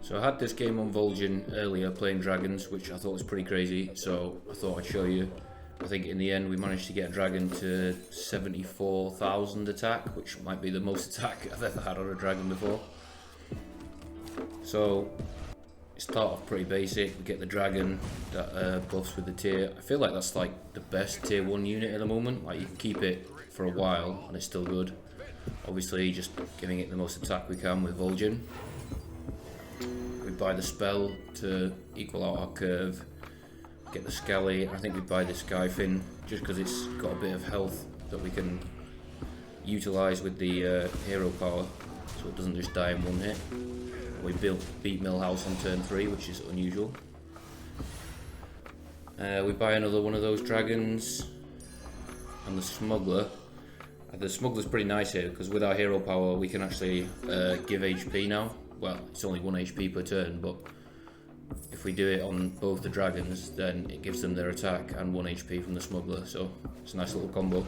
So I had this game on Vol'jin earlier playing dragons, which I thought was pretty crazy, so I thought I'd show you. I think in the end we managed to get a dragon to 74,000 attack, which might be the most attack I've ever had on a dragon before. So start off pretty basic. We get the dragon that buffs with the tier. I feel like that's like the best tier 1 unit at the moment. Like you can keep it for a while and it's still good. Obviously just giving it the most attack we can with Vol'jin. We buy the spell to equal out our curve. Get the Scally. I think we buy the Skyfin just because it's got a bit of health that we can utilise with the hero power, so it doesn't just die in one hit. We beat Millhouse on turn 3, which is unusual. We buy another one of those dragons, and the Smuggler. The Smuggler's pretty nice here because with our hero power we can actually give HP now. Well, it's only 1 HP per turn, but if we do it on both the dragons, then it gives them their attack and 1 HP from the Smuggler, so it's a nice little combo.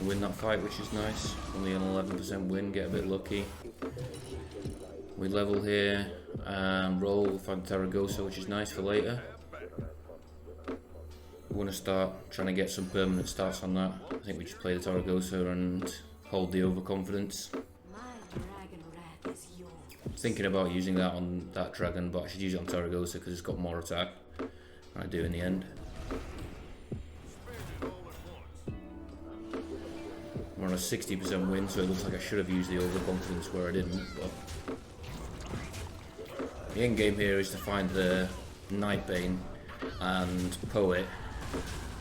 Win that fight, which is nice. Only an 11% win, get a bit lucky. We level here and roll, find Taragosa, which is nice for later. We want to start trying to get some permanent stats on that. I think we just play the Taragosa and hold the overconfidence. Thinking about using that on that dragon, but I should use it on Taragosa because it's got more attack than I do in the end. We're on a 60% win, so it looks like I should have used the overconfidence where I didn't. But the end game here is to find the Nightbane and Poet.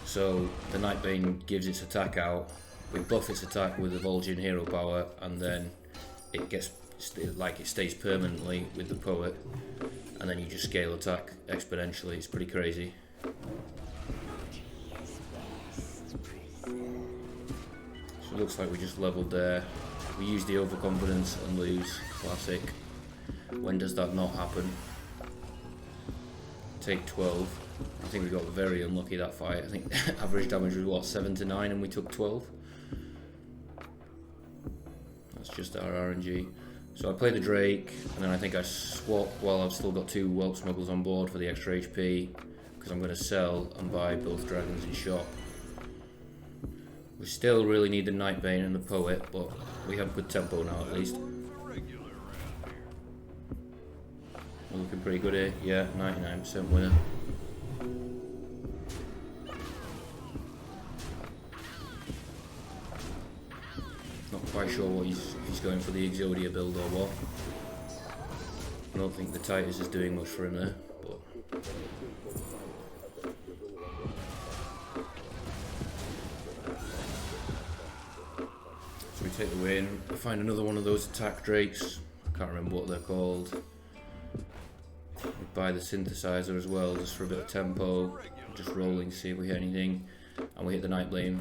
So the Nightbane gives its attack out, we buff its attack with the Vol'jin hero power, and then it gets like it stays permanently with the Poet, and then you just scale attack exponentially. It's pretty crazy. So it looks like we just leveled there. We use the overconfidence and lose. Classic. When does that not happen? Take 12. I think we got very unlucky that fight. I think average damage was what, 7 to 9, and we took 12. That's just our RNG. So I play the Drake, and then I think I swap while I've still got 2 Whelp Smugglers on board for the extra HP, because I'm going to sell and buy both dragons in shop. We still really need the Nightbane and the Poet, but we have good tempo now at least. We're looking pretty good here. Yeah, 99% winner. Not quite sure what if he's going for the Exodia build or what. I don't think the Titus is doing much for him there, but so we take the win. We find another one of those attack drakes. I can't remember what they're called. We buy the synthesizer as well, just for a bit of tempo. Just rolling, see if we hit anything, and we hit the Nightbane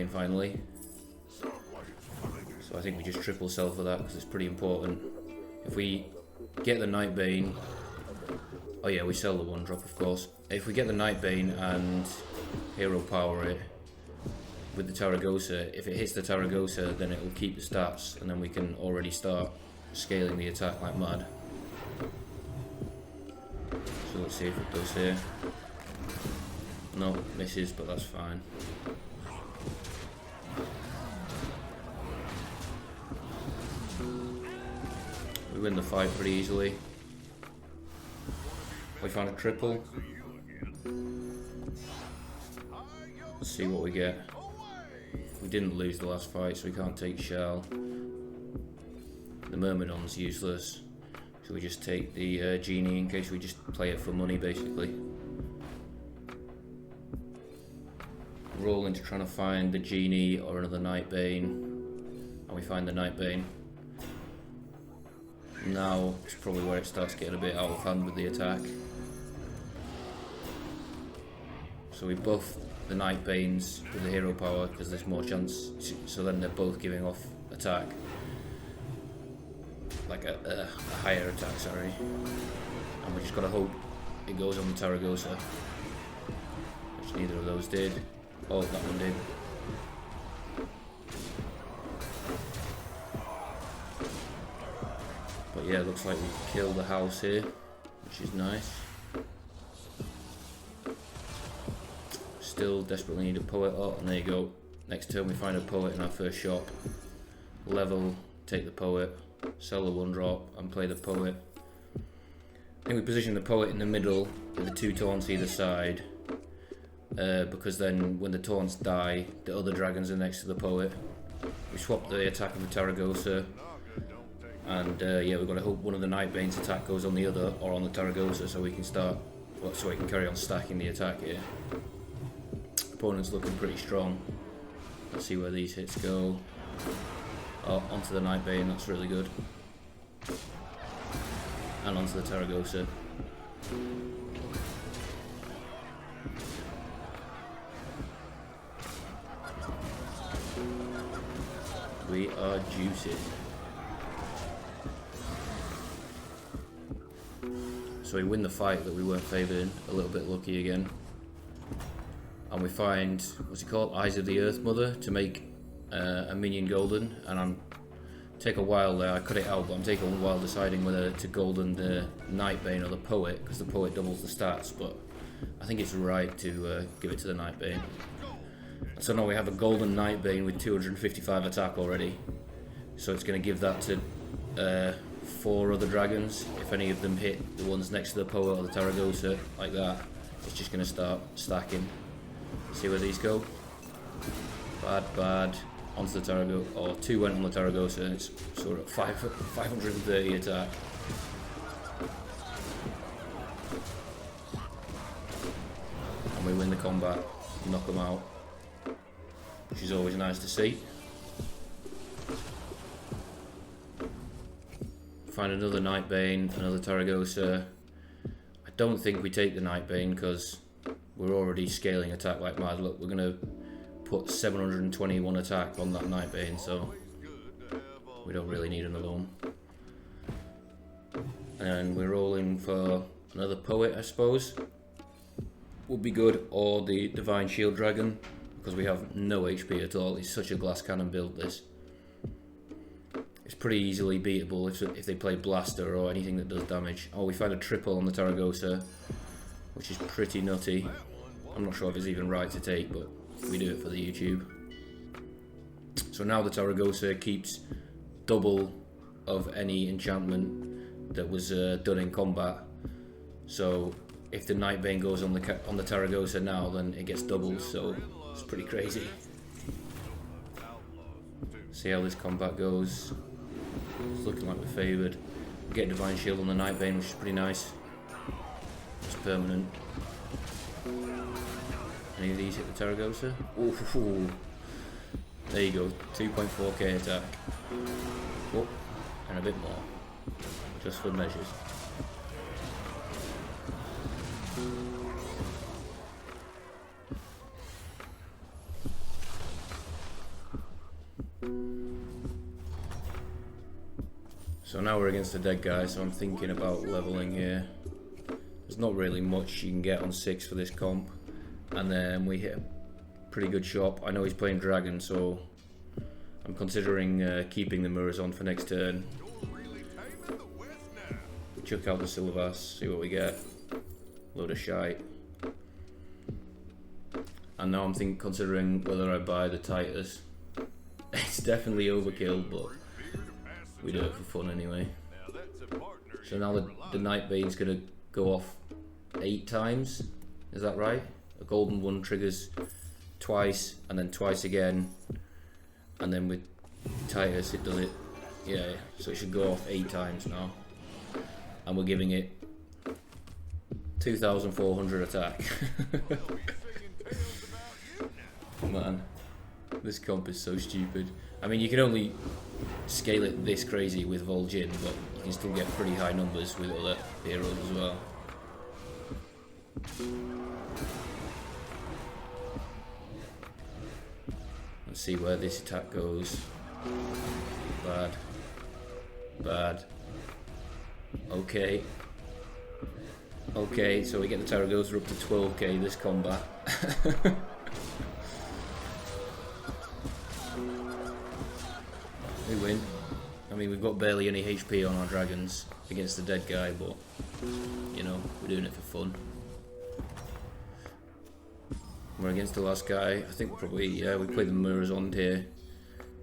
finally. So I think we just triple sell for that because it's pretty important. If we get the Nightbane, oh yeah, we sell the 1-drop of course. If we get the Nightbane and hero power it with the Taragosa, if it hits the Taragosa, then it will keep the stats, and then we can already start scaling the attack like mad. So let's see if it does here. No, misses, but that's fine. We win the fight pretty easily. We found a triple. Let's see what we get. We didn't lose the last fight, so we can't take Shell. The Myrmidon's useless, so we just take the Genie in case we just play it for money basically. Roll into trying to find the Genie or another Nightbane, and we find the Nightbane. Now it's probably where it starts getting a bit out of hand with the attack. So we buff the Nightbanes with the hero power because there's more chance, so then they're both giving off attack. Like a higher attack, sorry. And we just gotta hope it goes on the Taragosa. Which neither of those did. Oh, that one did. But yeah, it looks like we killed the house here, which is nice. Still desperately need a poet. Oh, and there you go. Next turn we find a poet in our first shop. Level, take the poet, sell the 1-drop, and play the poet. I think we position the poet in the middle with the 2 taunts either side. Because then when the taunts die, the other dragons are next to the poet. We swap the attack of the Taragosa. And yeah, we've got to hope one of the Nightbane's attack goes on the other or on the Taragosa so we can start, well, so we can carry on stacking the attack here. Opponent's looking pretty strong. Let's see where these hits go. Oh, onto the Nightbane, that's really good. And onto the Taragosa. We are juicy. So we win the fight that we weren't favoured in, a little bit lucky again. And we find, what's it called, Eyes of the Earth Mother to make a minion golden. And I'm take a while there, I cut it out, but I'm taking a while deciding whether to golden the Nightbane or the Poet, because the Poet doubles the stats, but I think it's right to give it to the Nightbane. So now we have a golden Nightbane with 255 attack already. So it's going to give that to 4 other dragons. If any of them hit the ones next to the Poet or the Taragosa, like that, it's just going to start stacking. See where these go. Bad, bad. Onto the Taragosa. Oh, 2 went on the Taragosa and it's sort of 530 attack. And we win the combat, knock them out, which is always nice to see. Find another Nightbane, another Taragosa. I don't think we take the Nightbane because we're already scaling attack like mad. Look, we're going to put 721 attack on that Nightbane, so we don't really need another one. And we're rolling for another Poet, I suppose. Would be good, or the Divine Shield Dragon, because we have no HP at all. It's such a glass cannon build, this. It's pretty easily beatable if they play Blaster or anything that does damage. Oh, we find a triple on the Taragosa, which is pretty nutty. I'm not sure if it's even right to take, but we do it for the YouTube. So now the Taragosa keeps double of any enchantment that was done in combat. So if the Nightbane goes on the Taragosa now, then it gets doubled. So it's pretty crazy. See how this combat goes. It's looking like we're favoured. We get Divine Shield on the Nightbane, which is pretty nice. It's permanent. Any of these hit the Taragosa? Ooh. There you go, 2.4k attack. Oh, and a bit more. Just for measures. So now we're against a dead guy, so I'm thinking about leveling here. There's not really much you can get on 6 for this comp. And then we hit a pretty good shop. I know he's playing Dragon, so I'm considering keeping the mirrors on for next turn. Chuck out the Silvas, see what we get. Load of shite. And now I'm considering whether I buy the Titus. It's definitely overkill, but we do it for fun anyway. So now the Nightbane's going to go off 8 times. Is that right? A golden one triggers twice and then twice again, and then with Titus it does it, yeah, so it should go off 8 times now, and we're giving it 2,400 attack. Man, this comp is so stupid. I mean, you can only scale it this crazy with Vol'jin, but you can still get pretty high numbers with other heroes as well. Let's see where this attack goes. Bad. Bad. Okay. Okay, so we get the Taragosa up to 12k this combat. We win. I mean, we've got barely any HP on our dragons against the dead guy, but, you know, we're doing it for fun. We're against the last guy. I think probably, yeah, we play the mirrors on here.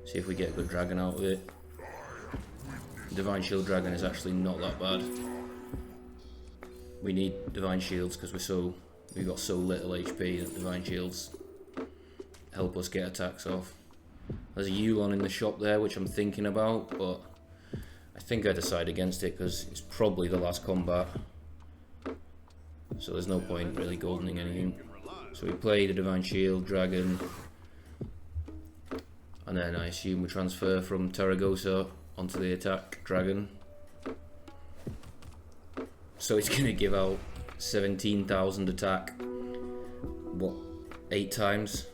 See if we get a good dragon out of it. Divine Shield Dragon is actually not that bad. We need Divine Shields because we've got so little HP that Divine Shields help us get attacks off. There's a Yulon in the shop there, which I'm thinking about, but I think I decide against it because it's probably the last combat. So there's no point really goldening anything. So we play the Divine Shield Dragon, and then I assume we transfer from Taragosa onto the attack Dragon. So it's going to give out 17,000 attack, what, 8 times?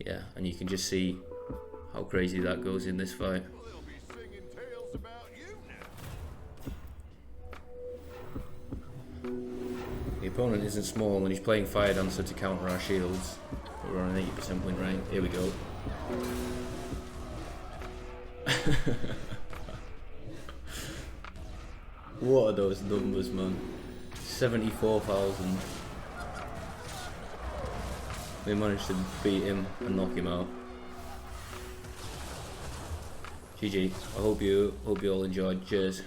Yeah, and you can just see how crazy that goes in this fight. The opponent isn't small and he's playing Fire Dancer to counter our shields. We're on an 80% win rate. Here we go. What are those numbers, man? 74,000. We managed to beat him and knock him out. GG. I hope you all enjoyed. Cheers.